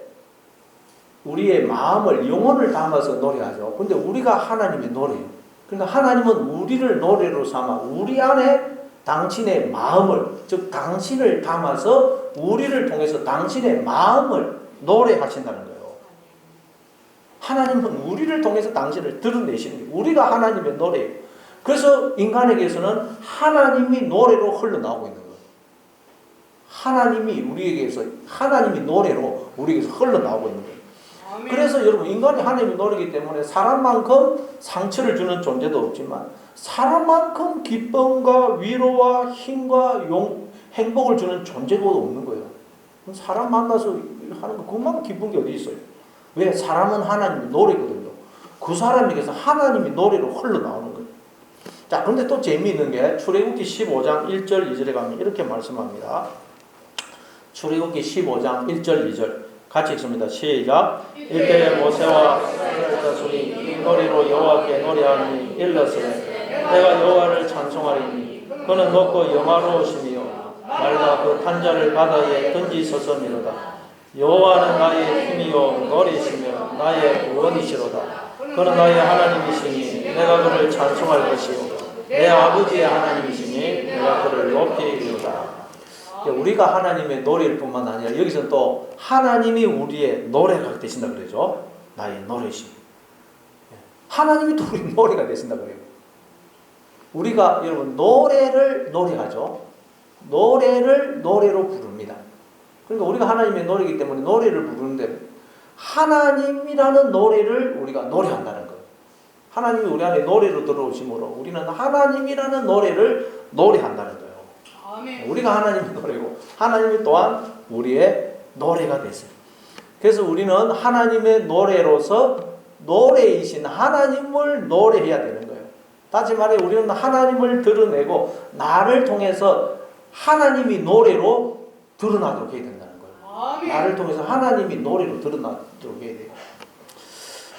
우리의 마음을, 영혼을 담아서 노래하죠. 근데 우리가 하나님의 노래예요. 그러니까 하나님은 우리를 노래로 삼아 우리 안에 당신의 마음을, 즉 당신을 담아서 우리를 통해서 당신의 마음을 노래하신다는 거예요. 하나님은 우리를 통해서 당신을 드러내시는 거예요. 우리가 하나님의 노래예요. 그래서 인간에게서는 하나님이 노래로 흘러나오고 있는 거예요. 하나님이 우리에게서, 하나님이 노래로 우리에게서 흘러나오고 있는 거예요. 그래서 여러분, 인간이 하나님의 노래이기 때문에 사람만큼 상처를 주는 존재도 없지만 사람만큼 기쁨과 위로와 힘과 행복을 주는 존재도 없는 거예요. 사람 만나서 하는 거 그만큼 기쁜 게 어디 있어요? 왜? 사람은 하나님의 노래거든요. 그 사람에게서 하나님이 노래로 흘러나오는 거예요. 자, 그런데 또 재미있는 게 출애굽기 15장 1절 2절에 가면 이렇게 말씀합니다. 출애굽기 15장 1절 2절 같이 읽습니다. 시작. 이때 모세와 이스라엘 자손이 이 노래로 여호와께 노래하니 일렀으되 내가 여호와를 찬송하리니 그는 높고 영화로우시며 말라 그 탄자를 바다에 던지소서미로다. 여호와는 나의 힘이요 노래시며 나의 구원이시로다. 그는 나의 하나님이시니 내가 그를 찬송할 것이요 내 아버지의 하나님이시니 내가 그를 높이리로다. 우리가 하나님의 노래일 뿐만 아니라 여기서 또 하나님이 우리의 노래가 되신다 그러죠. 나의 노래시. 하나님이 또 우리 노래가 되신다 그래요. 우리가 여러분 노래를 노래하죠. 노래를 노래로 부릅니다. 그러니까 우리가 하나님의 노래이기 때문에 노래를 부르는데 하나님이라는 노래를 우리가 노래한다는 거예요. 하나님이 우리 안에 노래로 들어오심으로 우리는 하나님이라는 노래를 노래한다는 거예요. 우리가 하나님의 노래고 하나님이 또한 우리의 노래가 됐어요. 그래서 우리는 하나님의 노래로서 노래이신 하나님을 노래해야 되는 거예요. 다시 말해 우리는 하나님을 드러내고 나를 통해서 하나님이 노래로 드러나도록 해야 된다는 거예요. 나를 통해서 하나님이 노래로 드러나도록 해야 돼요.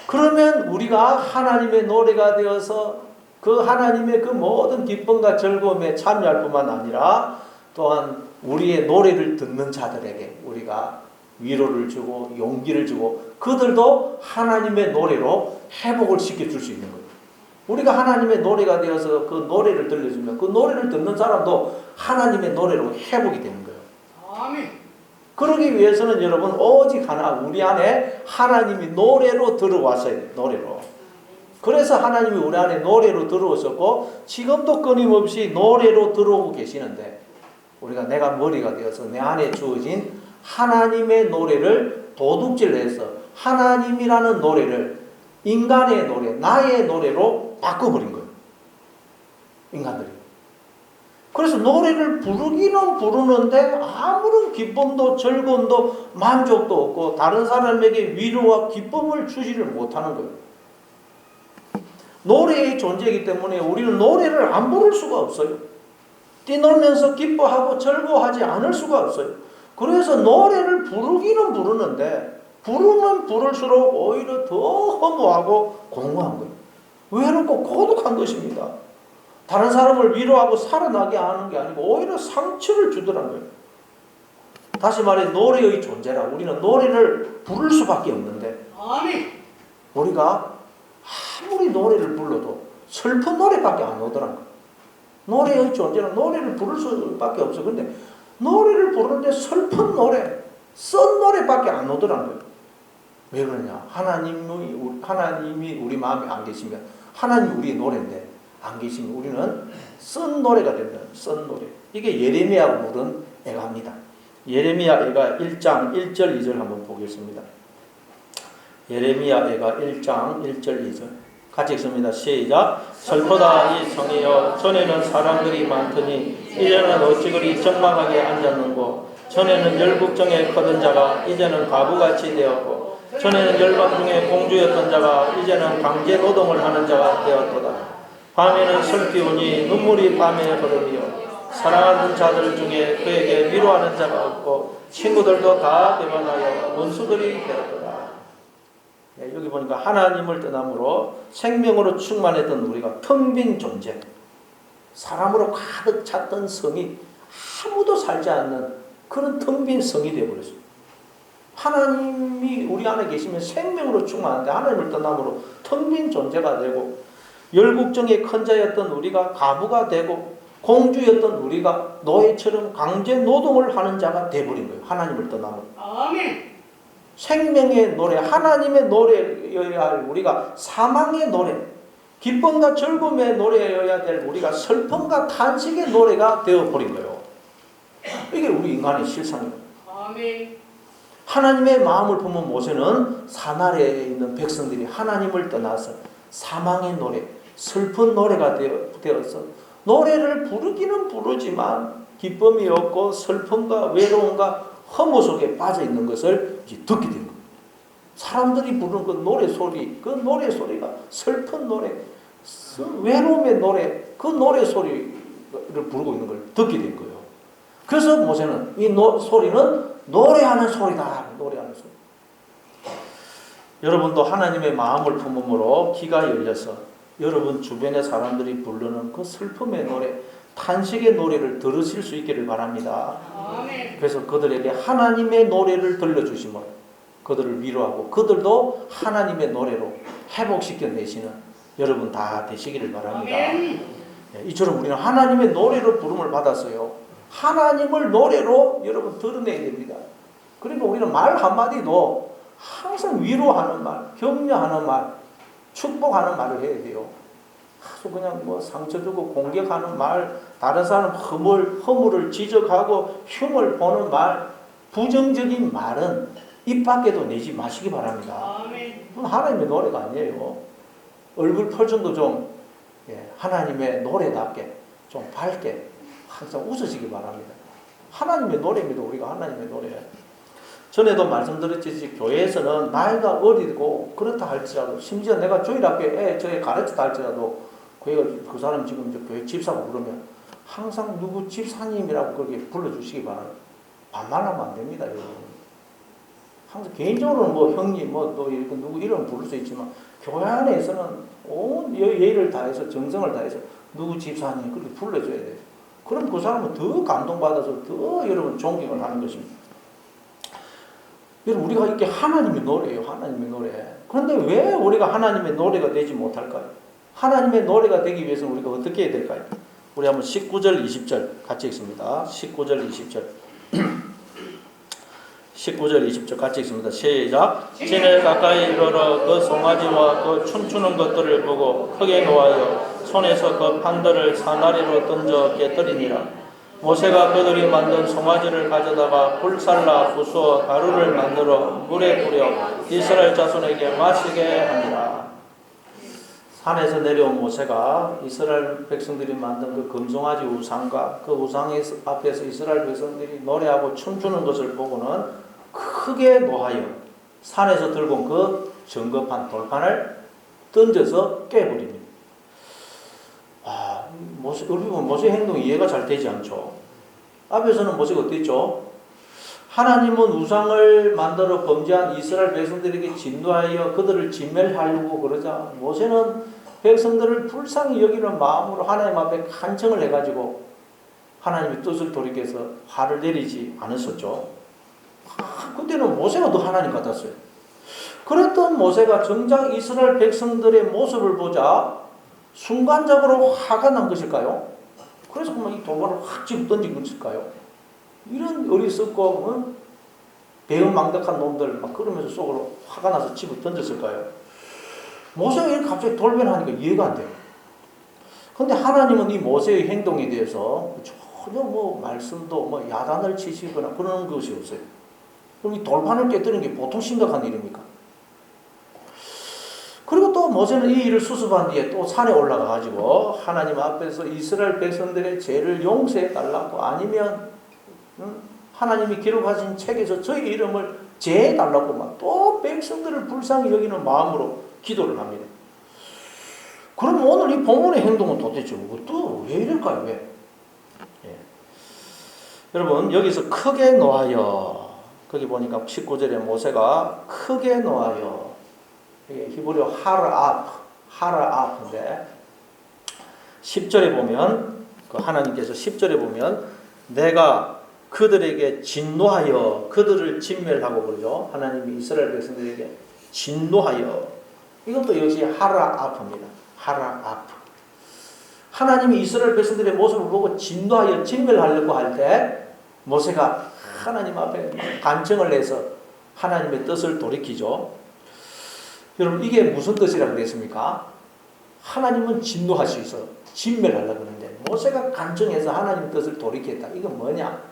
그러면 우리가 하나님의 노래가 되어서 그 하나님의 그 모든 기쁨과 즐거움에 참여할 뿐만 아니라 또한 우리의 노래를 듣는 자들에게 우리가 위로를 주고 용기를 주고 그들도 하나님의 노래로 회복을 시켜줄 수 있는 거예요. 우리가 하나님의 노래가 되어서 그 노래를 들려주면 그 노래를 듣는 사람도 하나님의 노래로 회복이 되는 거예요. 아멘. 그러기 위해서는 여러분 오직 하나 우리 안에 하나님이 노래로 들어왔어야 돼요. 노래로. 그래서 하나님이 우리 안에 노래로 들어오셨고 지금도 끊임없이 노래로 들어오고 계시는데 우리가 내가 머리가 되어서 내 안에 주어진 하나님의 노래를 도둑질해서 하나님이라는 노래를 인간의 노래, 나의 노래로 바꿔버린 거예요. 인간들이. 그래서 노래를 부르기는 부르는데 아무런 기쁨도 즐거움도 만족도 없고 다른 사람에게 위로와 기쁨을 주지를 못하는 거예요. 노래의 존재이기 때문에 우리는 노래를 안 부를 수가 없어요. 뛰놀면서 기뻐하고 즐거워하지 않을 수가 없어요. 그래서 노래를 부르기는 부르는데 부르면 부를수록 오히려 더 허무하고 공허한 거예요. 외롭고 고독한 것입니다. 다른 사람을 위로하고 살아나게 하는 게 아니고 오히려 상처를 주더라는 거예요. 다시 말해 노래의 존재라. 우리는 노래를 부를 수밖에 없는데 우리가 아무리 노래를 불러도 슬픈 노래밖에 안 오더라는 거예요. 노래의 존재는 노래를 부를 수밖에 없어. 근데 노래를 부르는데 슬픈 노래, 쓴 노래밖에 안 오더라는 거예요. 왜 그러냐? 하나님이 우리 마음에 안 계시면 하나님이 우리의 노래인데 안 계시면 우리는 쓴 노래가 된다. 쓴 노래. 이게 예레미야가 부른 애가입니다. 예레미야 애가 1장 1절 2절 한번 보겠습니다. 예레미야 애가 1장 1절 2절 같이 읽습니다. 시작. 슬프다 이 성이여, 전에는 사람들이 많더니 이제는 어찌 그리 적막하게 앉았는고, 전에는 열국정에 거둔 자가 이제는 바보같이 되었고, 전에는 열방 중에 공주였던 자가 이제는 강제 노동을 하는 자가 되었도다. 밤에는 슬피 우니 눈물이 밤에 흐르며 사랑하는 자들 중에 그에게 위로하는 자가 없고 친구들도 다 배반하여 원수들이 되었도다. 여기 보니까 하나님을 떠남으로 생명으로 충만했던 우리가 텅 빈 존재, 사람으로 가득 찼던 성이 아무도 살지 않는 그런 텅 빈 성이 되어버렸어요. 하나님이 우리 안에 계시면 생명으로 충만한데 하나님을 떠남으로 텅 빈 존재가 되고, 열국정의 큰 자였던 우리가 가부가 되고, 공주였던 우리가 노예처럼 강제 노동을 하는 자가 되어버린 거예요. 하나님을 떠남으로. 아멘. 생명의 노래, 하나님의 노래여야 할 우리가 사망의 노래, 기쁨과 즐거움의 노래여야 될 우리가 슬픔과 탄식의 노래가 되어버린 거예요. 이게 우리 인간의 실상이에요. 아멘. 하나님의 마음을 품은 모세는 사나리에 있는 백성들이 하나님을 떠나서 사망의 노래, 슬픈 노래가 되어서 노래를 부르기는 부르지만 기쁨이 없고 슬픔과 외로움과 허무 속에 빠져 있는 것을 이제 듣게 된 거예요. 사람들이 부르는 그 노래 소리가 슬픈 노래, 외로움의 노래, 그 노래 소리를 부르고 있는 걸 듣게 된 거예요. 그래서 모세는 이 소리는 노래하는 소리다. 노래하는 소리. 여러분도 하나님의 마음을 품음으로 귀가 열려서 여러분 주변의 사람들이 부르는 그 슬픔의 노래, 탄식의 노래를 들으실 수 있기를 바랍니다. 아멘. 그래서 그들에게 하나님의 노래를 들려주시면 그들을 위로하고 그들도 하나님의 노래로 회복시켜내시는 여러분 다 되시기를 바랍니다. 이처럼 우리는 하나님의 노래로 부름을 받았어요. 하나님을 노래로 여러분 드러내야 됩니다. 그러니까 우리는 말 한마디도 항상 위로하는 말, 격려하는 말, 축복하는 말을 해야 돼요. 아주 그냥 뭐 상처 주고 공격하는 말, 다른 사람 허물을 지적하고 흉을 보는 말, 부정적인 말은 입 밖에도 내지 마시기 바랍니다. 그건 하나님의 노래가 아니에요. 얼굴 표정도 좀 하나님의 노래답게 좀 밝게 항상 웃으시기 바랍니다. 하나님의 노래입니다. 우리가 하나님의 노래. 전에도 말씀드렸듯이 교회에서는 나이가 어리고 그렇다 할지라도, 심지어 내가 주일학교에 저희 가르쳤다 할지라도 그 사람 지금 교회 집사고 그러면 항상 누구 집사님이라고 그렇게 불러주시기 바랍니다. 반말하면 안 됩니다, 여러분. 항상 개인적으로는 뭐 형님, 뭐 또 누구 이름 부를 수 있지만 교회 안에서는 온 예의를 다해서 정성을 다해서 누구 집사님 그렇게 불러줘야 돼요. 그럼 그 사람은 더 감동받아서 더 여러분 존경을 하는 것입니다. 여러분 우리가 이렇게 하나님의 노래예요. 하나님의 노래. 그런데 왜 우리가 하나님의 노래가 되지 못할까요? 하나님의 노래가 되기 위해서는 우리가 어떻게 해야 될까요? 우리 한번 19절 20절 같이 읽습니다. 19절 20절 19절 20절 같이 읽습니다. 시작. 진을 가까이 이르러 그 송아지와 그 춤추는 것들을 보고 크게 노하여 손에서 그 판들을 사다리로 던져 깨뜨리니라. 모세가 그들이 만든 송아지를 가져다가 불살라 부수어 가루를 만들어 물에 뿌려 이스라엘 자손에게 마시게 하니라. 산에서 내려온 모세가 이스라엘 백성들이 만든 그 금송아지 우상과 그 우상 앞에서 이스라엘 백성들이 노래하고 춤추는 것을 보고는 크게 노하여 산에서 들고 온 그 정겁한 돌판을 던져서 깨버립니다. 모세 행동이 이해가 잘 되지 않죠. 앞에서는 모세가 어땠죠? 하나님은 우상을 만들어 범죄한 이스라엘 백성들에게 진노하여 그들을 진멸하려고 그러자 모세는 백성들을 불쌍히 여기는 마음으로 하나님 앞에 간청을 해가지고 하나님의 뜻을 돌이켜서 화를 내리지 않았었죠. 그때는 모세가 더 하나님 같았어요. 그랬던 모세가 정작 이스라엘 백성들의 모습을 보자 순간적으로 화가 난 것일까요? 그래서 그만 이 돌발을 확 집어 던진 것일까요? 이런 어리석고 배은망덕한 놈들 막 그러면서 속으로 화가 나서 집어 던졌을까요? 모세가 이렇게 갑자기 돌변하니까 이해가 안 돼요. 근데 하나님은 이 모세의 행동에 대해서 전혀 말씀도 야단을 치시거나 그런 것이 없어요. 그럼 이 돌판을 깨뜨리는 게 보통 심각한 일입니까? 그리고 또 모세는 이 일을 수습한 뒤에 또 산에 올라가가지고 하나님 앞에서 이스라엘 백성들의 죄를 용서해 달라고 아니면 하나님이 기록하신 책에서 저희 이름을 제해 달라고 막 또 백성들을 불쌍히 여기는 마음으로 기도를 합니다. 그럼 오늘 이 본문의 행동은 도대체 또 왜 이럴까요? 왜? 예. 여러분 여기서 크게 노하여 거기 보니까 19절에 모세가 크게 노하여 히브리어 하라아프인데 10절에 보면 그 하나님께서 10절에 보면 내가 그들에게 진노하여 그들을 진멸하고 그러죠. 하나님이 이스라엘 백성들에게 진노하여 이것도 역시 하라아프입니다. 하라아프. 하나님이 이스라엘 백성들의 모습을 보고 진노하여 진멸하려고 할 때 모세가 하나님 앞에 간청을 해서 하나님의 뜻을 돌이키죠. 여러분 이게 무슨 뜻이라고 그랬습니까? 하나님은 진노할 수 있어. 진멸하려고 그러는데 모세가 간청해서 하나님의 뜻을 돌이켰다. 이건 뭐냐?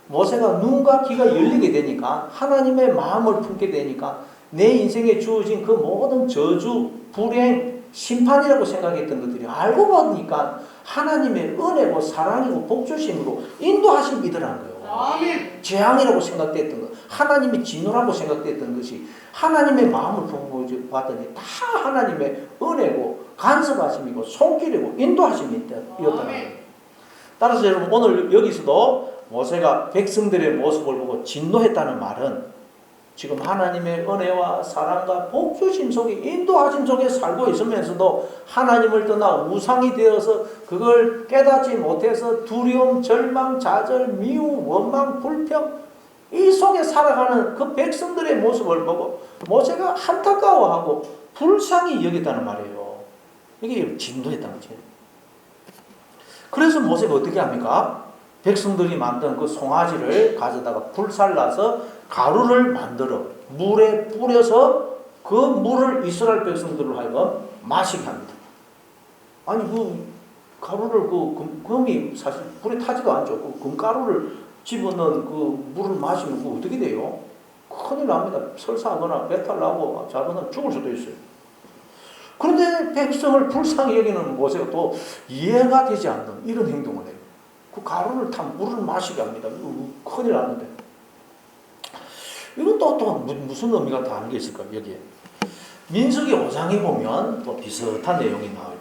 모세가 눈과 귀가 열리게 되니까 하나님의 마음을 품게 되니까 내 인생에 주어진 그 모든 저주, 불행, 심판이라고 생각했던 것들이 알고 보니까 하나님의 은혜고 사랑이고 복주심으로 인도하심이더라는 거예요. 아멘. 재앙이라고 생각됐던 것, 하나님의 진노라고 생각됐던 것이 하나님의 마음을 품고 봤더니 다 하나님의 은혜고 간섭하심이고 손길이고 인도하심이었다는 거예요. 따라서 여러분 오늘 여기서도 모세가 백성들의 모습을 보고 진노했다는 말은 지금 하나님의 은혜와 사랑과 복주심 속에 인도하심 속에 살고 있으면서도 하나님을 떠나 우상이 되어서 그걸 깨닫지 못해서 두려움, 절망, 좌절, 미움, 원망, 불평 이 속에 살아가는 그 백성들의 모습을 보고 모세가 안타까워하고 불쌍히 여겼다는 말이에요. 이게 진노했다는 거죠. 그래서 모세가 어떻게 합니까? 백성들이 만든 그 송아지를 가져다가 불살라서 가루를 만들어 물에 뿌려서 그 물을 이스라엘 백성들로 하여금 마시게 합니다. 아니 그 가루를 금이 사실 불에 타지도 않죠. 그 금가루를 집어넣은 그 물을 마시면 그 어떻게 돼요? 큰일 납니다. 설사하거나 배탈 나고 잘못하면 죽을 수도 있어요. 그런데 백성을 불쌍히 여기는 모세가 또 이해가 되지 않는 이런 행동을 해요. 그 가루를 탄 물을 마시게 합니다. 큰일 났는데. 이건 또 무슨 의미가 다른 게 있을까요? 여기에. 민수기 5장에 보면 또 비슷한 내용이 나와요.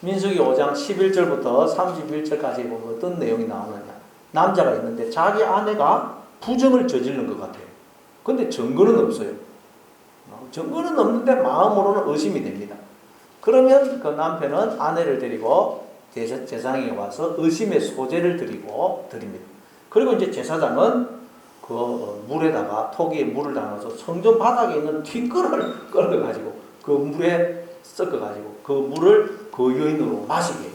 민수기 5장 11절부터 31절까지 보면 어떤 내용이 나오느냐. 남자가 있는데 자기 아내가 부정을 저지른 것 같아요. 근데 증거는 없어요. 증거는 없는데 마음으로는 의심이 됩니다. 그러면 그 남편은 아내를 데리고 제사장에 와서 의심의 소재를 드립니다. 그리고 이제 제사장은 그 물에다가 토기에 물을 담아서 성전 바닥에 있는 뒷걸을 끌어가지고 그 물에 섞어가지고 그 물을 그 여인으로 마시게 해요.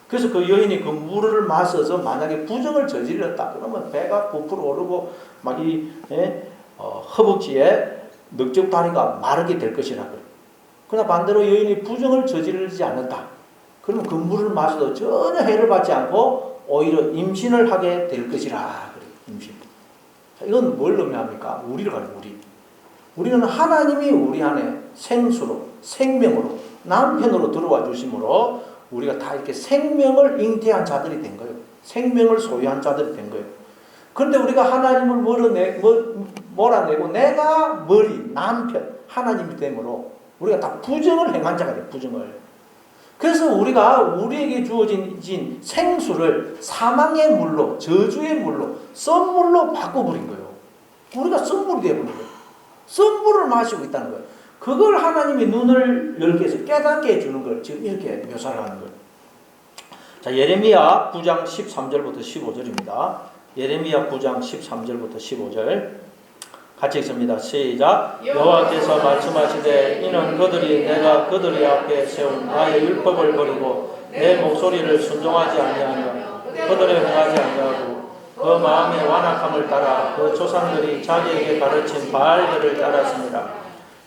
그래서 그 여인이 그 물을 마셔서 만약에 부정을 저질렀다 그러면 배가 부풀어 오르고 막 이 허벅지에 늑적다리가 마르게 될 것이라 그래요. 그러나 반대로 여인이 부정을 저지르지 않았다. 그러면 그 물을 마셔도 전혀 해를 받지 않고 오히려 임신을 하게 될 것이라 그래요. 임신. 자, 이건 뭘 의미합니까? 우리를 가지고 우리는 하나님이 우리 안에 생수로 생명으로 남편으로 들어와 주심으로 우리가 다 이렇게 생명을 잉태한 자들이 된 거예요. 생명을 소유한 자들이 된 거예요. 그런데 우리가 하나님을 몰아내고 내가 머리, 남편, 하나님이 되므로 우리가 다 부정을 행한 자가 돼요. 부정을. 그래서 우리가 우리에게 주어진 생수를 사망의 물로, 저주의 물로, 썸물로 바꿔버린 거예요. 우리가 썸물이 되어버린 거예요. 썸물을 마시고 있다는 거예요. 그걸 하나님이 눈을 열게 해서 깨닫게 해주는 걸 지금 이렇게 묘사를 하는 거예요. 자, 예레미야 9장 13절부터 15절입니다. 예레미야 9장 13절부터 15절 같이 읽습니다. 시작. 여호와께서 말씀하시되 이는 그들이 내가 그들이 앞에 세운 나의 율법을 버리고 내 목소리를 순종하지 아니하며 그들의 행하지 아니하고 그 마음의 완악함을 따라 그 조상들이 자기에게 가르친 바알들을 따랐습니다.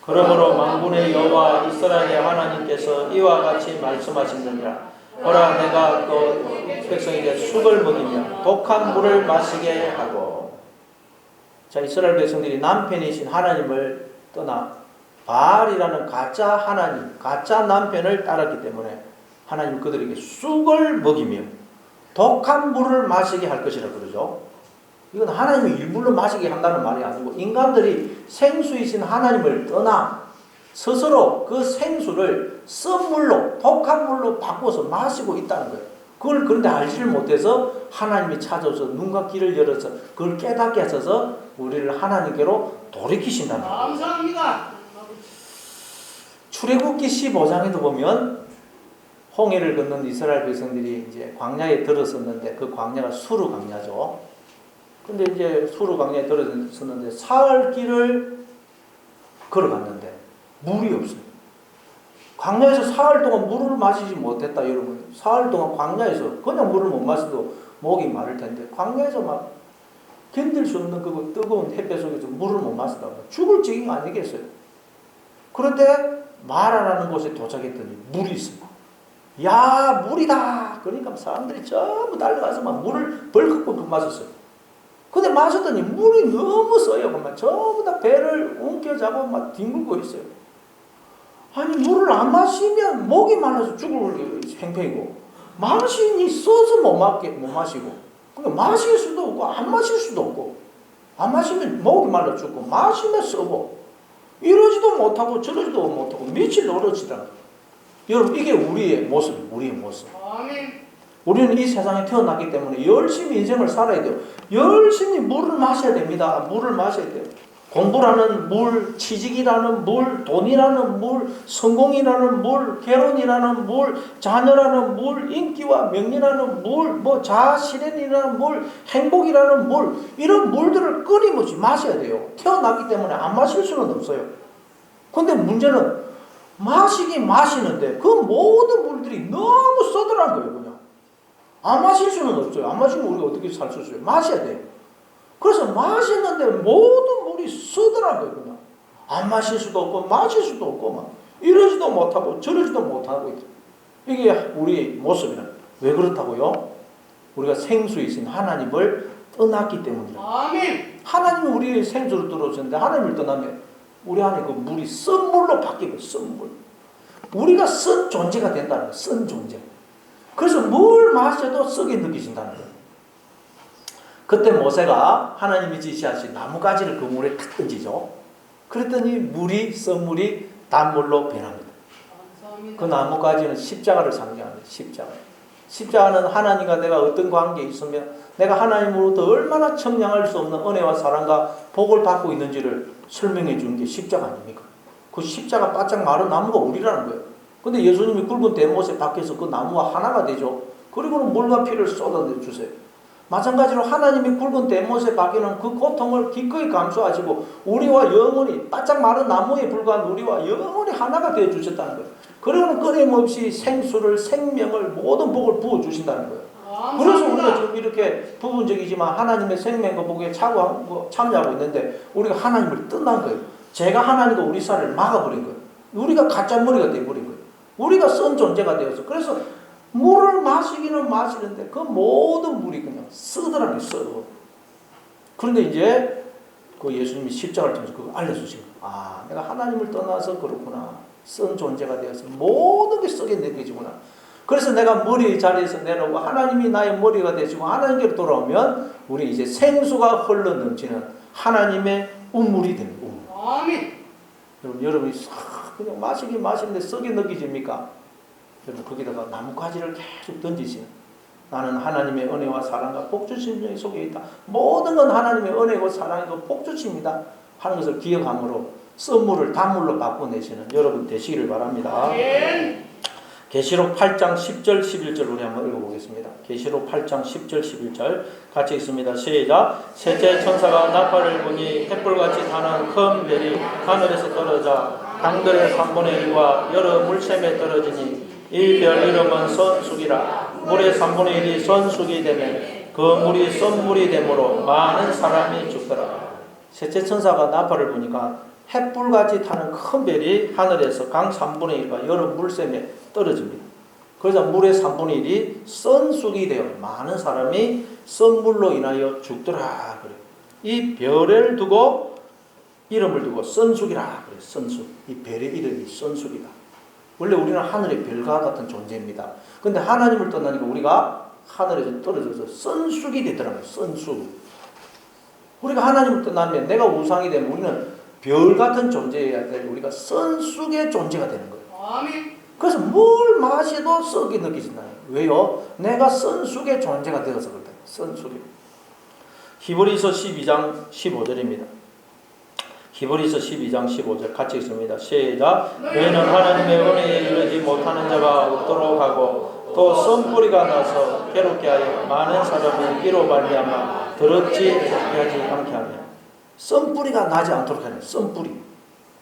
그러므로 만군의 여호와 이스라엘의 하나님께서 이와 같이 말씀하시느니라. 보라, 내가 그 백성에게 쑥을 먹이며 독한 물을 마시게 하고. 자, 이스라엘 백성들이 남편이신 하나님을 떠나 바알이라는 가짜 하나님, 가짜 남편을 따랐기 때문에 하나님은 그들에게 쑥을 먹이며 독한 물을 마시게 할 것이라 그러죠. 이건 하나님이 일부러 마시게 한다는 말이 아니고 인간들이 생수이신 하나님을 떠나 스스로 그 생수를 쓴물로, 독한 물로 바꿔서 마시고 있다는 거예요. 그걸 그런데 알지를 못해서 하나님이 찾아서 눈과 귀를 열어서 그걸 깨닫게 하셔서 우리를 하나님께로 돌이키신다는 거예요. 감사합니다. 출애굽기 15장에도 보면 홍해를 건넌 이스라엘 백성들이 이제 광야에 들어섰는데 그 광야가 수르 광야죠. 근데 이제 수르 광야에 들어섰는데 사흘 길을 걸어갔는데 물이 없어요. 광야에서 사흘 동안 물을 마시지 못했다, 여러분. 사흘 동안 광야에서 그냥 물을 못 마셔도 목이 마를 텐데 광야에서 막 견딜 수 없는 그 뜨거운 햇볕 속에서 물을 못 마시다 죽을 지경이 아니겠어요. 그런데 마라라는 곳에 도착했더니 물이 있어요. 야, 물이다. 그러니까 사람들이 전부 달려가서 막 물을 벌컥벌컥 마셨어요. 근데 마셨더니 물이 너무 써요. 그만 전부 다 배를 움켜잡고 막 뒹굴고 있어요. 아니, 물을 안 마시면 목이 말라서 죽을 행패이고, 마시니 써서 못 마시고, 그러니까 마실 수도 없고, 안 마실 수도 없고, 안 마시면 목이 말라 죽고, 마시면 써고, 이러지도 못하고, 저러지도 못하고, 며칠 노릇이다. 여러분, 이게 우리의 모습이에요. 우리의 모습. 우리는 이 세상에 태어났기 때문에 열심히 인생을 살아야 돼요. 열심히 물을 마셔야 됩니다. 물을 마셔야 돼요. 공부라는 물, 취직이라는 물, 돈이라는 물, 성공이라는 물, 결혼이라는 물, 자녀라는 물, 인기와 명예라는 물, 뭐 자아실현이라는 물, 행복이라는 물, 이런 물들을 끊임없이 마셔야 돼요. 태어났기 때문에 안 마실 수는 없어요. 근데 문제는 마시긴 마시는데 그 모든 물들이 너무 써들어간 거예요. 그냥 안 마실 수는 없어요. 안 마시면 우리가 어떻게 살 수 있어요? 마셔야 돼요. 그래서 마시는데 모든 물이 쓰더라고요. 그냥 안 마실 수도 없고 마실 수도 없고 막 이러지도 못하고 저러지도 못하고 있죠. 이게 우리의 모습이라. 왜 그렇다고요? 우리가 생수이신 하나님을 떠났기 때문이라. 아멘. 하나님은 우리의 생수를 들어오셨는데 하나님을 떠나면 우리 안에 그 물이 쓴 물로 바뀌고 쓴 물. 우리가 쓴 존재가 된다는 거예요. 쓴 존재. 그래서 뭘 마셔도 쓰게 느끼신다는 거예요. 그때 모세가 하나님이 지시하신 나무가지를 그 물에 탁 던지죠. 그랬더니 물이, 썬물이 단물로 변합니다. 그 나무가지는 십자가를 상징합니다. 십자가. 십자가는 하나님과 내가 어떤 관계에 있으며 내가 하나님으로부터 얼마나 청량할 수 없는 은혜와 사랑과 복을 받고 있는지를 설명해 주는 게 십자가 아닙니까? 그 십자가 바짝 마른 나무가 우리라는 거예요. 근데 예수님이 굵은 대못에 박혀서 그 나무와 하나가 되죠. 그리고는 물과 피를 쏟아내 주세요. 마찬가지로 하나님이 굵은 대못에 박이는 그 고통을 기꺼이 감수하시고 우리와 영원히 바짝 마른 나무에 불과한 우리와 영원히 하나가 되어 주셨다는 거예요. 그리고는 끊임없이 생수를, 생명을, 모든 복을 부어주신다는 거예요. 그래서 우리가 지금 이렇게 부분적이지만 하나님의 생명과 복에 참여하고 있는데 우리가 하나님을 떠난 거예요. 제가 하나님과 우리 사이를 막아버린 거예요. 우리가 가짜머리가 되어버린 거예요. 우리가 쓴 존재가 되어서. 그래서 물을 마시기는 마시는데 그 모든 물이 그냥 쓰더라고요. 쓰고. 그런데 이제 그 예수님이 십자가를 통해서 그걸 알려주신 거예요. 아, 내가 하나님을 떠나서 그렇구나. 쓴 존재가 되어서 모든 게 썩게 느껴지구나. 그래서 내가 머리 자리에서 내려오고 하나님이 나의 머리가 되시고 하나님께로 돌아오면 우리 이제 생수가 흘러 넘치는 하나님의 우물이 됩니다. 아멘. 여러분이 싹 그냥 마시는데 썩게 느껴집니까? 여러분 거기다가 나뭇가지를 계속 던지시는, 나는 하나님의 은혜와 사랑과 복주심 속에 있다. 모든 건 하나님의 은혜고 사랑이고 복주심이다 하는 것을 기억함으로 썬물을 단물로 바꿔내시는 여러분 되시기를 바랍니다. 계시록 8장 10절 11절 우리 한번 읽어보겠습니다. 계시록 8장 10절 11절 같이 읽습니다. 시작. 셋째 천사가 나팔을 부니 횃불같이 타는 큰 별이 하늘에서 떨어져 강들의 3분의 1과 여러 물샘에 떨어지니 이 별 이름은 선숙이라. 물의 3분의 1이 선숙이 되면 그 물이 썬물이 되므로 많은 사람이 죽더라. 셋째 천사가 나팔을 부니까 횃불같이 타는 큰 별이 하늘에서 강 3분의 1과 여러 물샘에 떨어집니다. 그래서 물의 3분의 1이 썬쑥이 되어 많은 사람이 썬물로 인하여 죽더라 그래요. 이 별을 두고 이름을 두고 썬쑥이라 그래요. 썬쑥. 이 별의 이름이 썬쑥이다. 원래 우리는 하늘의 별과 같은 존재입니다. 근데 하나님을 떠나니까 우리가 하늘에서 떨어져서 썬쑥이 되더라고요. 썬쑥. 우리가 하나님을 떠나면 내가 우상이 되면 우리는 별 같은 존재여야 될 우리가 썬쑥의 존재가 되는 거예요. 아멘. 그래서 뭘 마셔도 썩이 느껴진다. 왜요? 내가 썬쑥의 존재가 되어서 그렇다. 썬쑥이. 히브리서 12장 15절입니다. 히브리서 12장 15절 같이 읽습니다. 시작. 너희는 하나님의 은혜에 이르지 못하는 자가 없도록 하고 또 썬뿌리가 나서 괴롭게 하여 많은 사람이 이로 말미암아 더럽지 하지 않게 하며. 썬뿌리가 나지 않도록 하는 썬뿌리.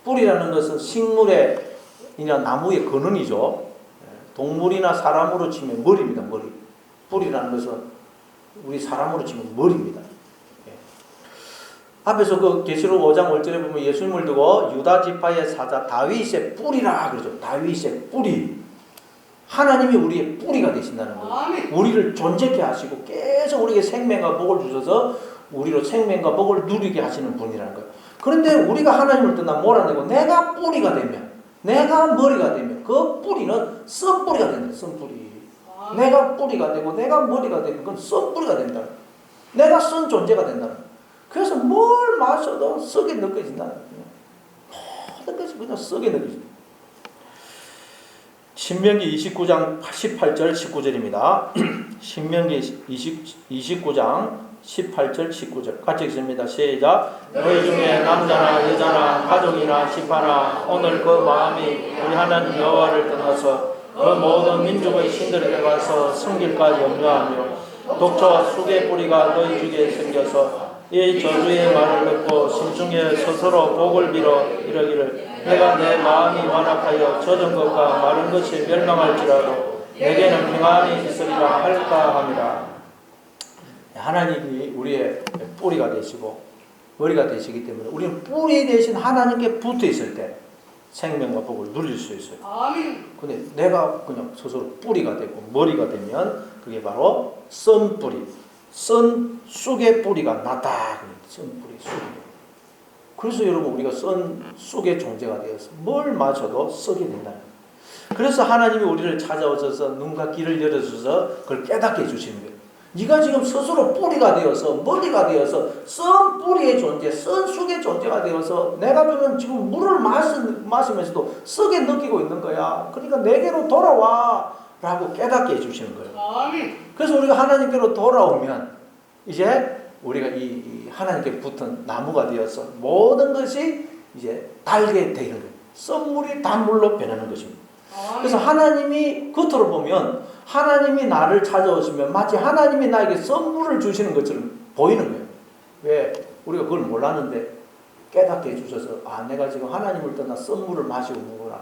뿌리라는 것은 식물의 이나 나무의 근원이죠. 동물이나 사람으로 치면 머리입니다. 머리. 뿌리라는 것은 우리 사람으로 치면 머리입니다. 앞에서 그 계시록 5장 5절에 보면 예수님을 두고 유다 지파의 사자 다윗의 뿌리라 그러죠. 다윗의 뿌리. 하나님이 우리의 뿌리가 되신다는 거예요. 우리를 존재케 하시고 계속 우리에게 생명과 복을 주셔서 우리로 생명과 복을 누리게 하시는 분이라는 거예요. 그런데 우리가 하나님을 떠나 몰아내고 내가 뿌리가 되면, 내가 머리가 되면 그 뿌리는 썬뿌리가 된다. 썬뿌리. 내가 뿌리가 되고 내가 머리가 되면 그건 썬뿌리가 된다. 내가 썬 존재가 된다. 그래서 뭘 마셔도 썩게 느껴진다. 모든 것이 그냥 썩게 느껴진다. 신명기 29장 18절 19절입니다. 신명기 29장 18절 19절 같이 읽습니다. 시작. 너희 중에 남자나 여자나 가족이나 지파나 오늘 그 마음이 우리 하나님 여호와를 떠나서 그 모든 민족의 신들에게 가서 섬길까 염려하며 독초와 쑥의 뿌리가 너희 중에 생겨서 이 저주의 말을 듣고 심중에 스스로 복을 빌어 이르기를 내가 내 마음이 완악하여 젖은 것과 마른 것이 멸망할지라도 내게는 평안이 있으리라 할까 합니다. 하나님이 우리의 뿌리가 되시고 머리가 되시기 때문에 우리는 뿌리 대신 하나님께 붙어 있을 때 생명과 복을 누릴 수 있어요. 아멘. 근데 내가 그냥 스스로 뿌리가 되고 머리가 되면 그게 바로 썬뿌리, 썬쑥의 뿌리가 나다. 썬뿌리, 쑥. 그래서 여러분 우리가 썬쑥의 존재가 되어서 뭘 마셔도 썩게 된다. 그래서 하나님이 우리를 찾아오셔서 눈과 귀를 열어주셔서 그걸 깨닫게 해주시는 거예요. 네가 지금 스스로 뿌리가 되어서 머리가 되어서 썬 뿌리의 존재, 썬 쑥의 존재가 되어서 내가 주는 지금 물을 마시면서도 썩게 느끼고 있는 거야. 그러니까 내게로 돌아와 라고 깨닫게 해주시는 거예요. 아멘. 그래서 우리가 하나님께로 돌아오면 이제 우리가 이 하나님께 붙은 나무가 되어서 모든 것이 이제 달게 되는 거예요. 썬물이 단물로 변하는 것입니다. 그래서 하나님이 겉으로 보면 하나님이 나를 찾아오시면 마치 하나님이 나에게 선물을 주시는 것처럼 보이는 거예요. 왜? 우리가 그걸 몰랐는데 깨닫게 해주셔서 내가 지금 하나님을 떠나 선물을 마시고 있는구나.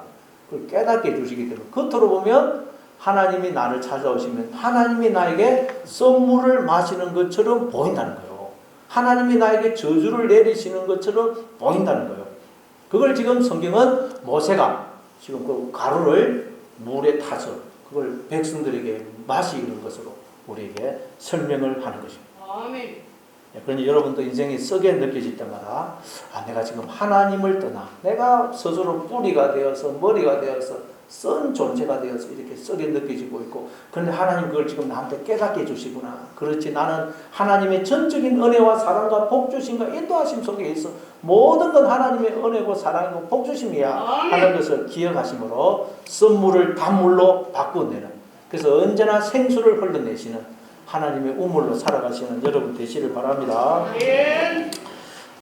그걸 깨닫게 해주시기 때문에 겉으로 보면 하나님이 나를 찾아오시면 하나님이 나에게 선물을 마시는 것처럼 보인다는 거예요. 하나님이 나에게 저주를 내리시는 것처럼 보인다는 거예요. 그걸 지금 성경은 모세가 지금 그 가루를 물에 타서 그걸 백성들에게 마시는 것으로 우리에게 설명을 하는 것입니다. 아멘. 그러니 여러분도 인생이 썩게 느껴질 때마다 내가 지금 하나님을 떠나 내가 스스로 뿌리가 되어서 머리가 되어서 썬 존재가 되어서 이렇게 썩게 느껴지고 있고, 그런데 하나님 그걸 지금 나한테 깨닫게 해주시구나. 그렇지, 나는 하나님의 전적인 은혜와 사랑과 복주심과 인도하심 속에 있어 모든 건 하나님의 은혜고 사랑이고 복주심이야 하는 것을 기억하심으로 썬물을 단물로 바꾸내는, 그래서 언제나 생수를 흘러내시는 하나님의 우물로 살아가시는 여러분 되시를 바랍니다.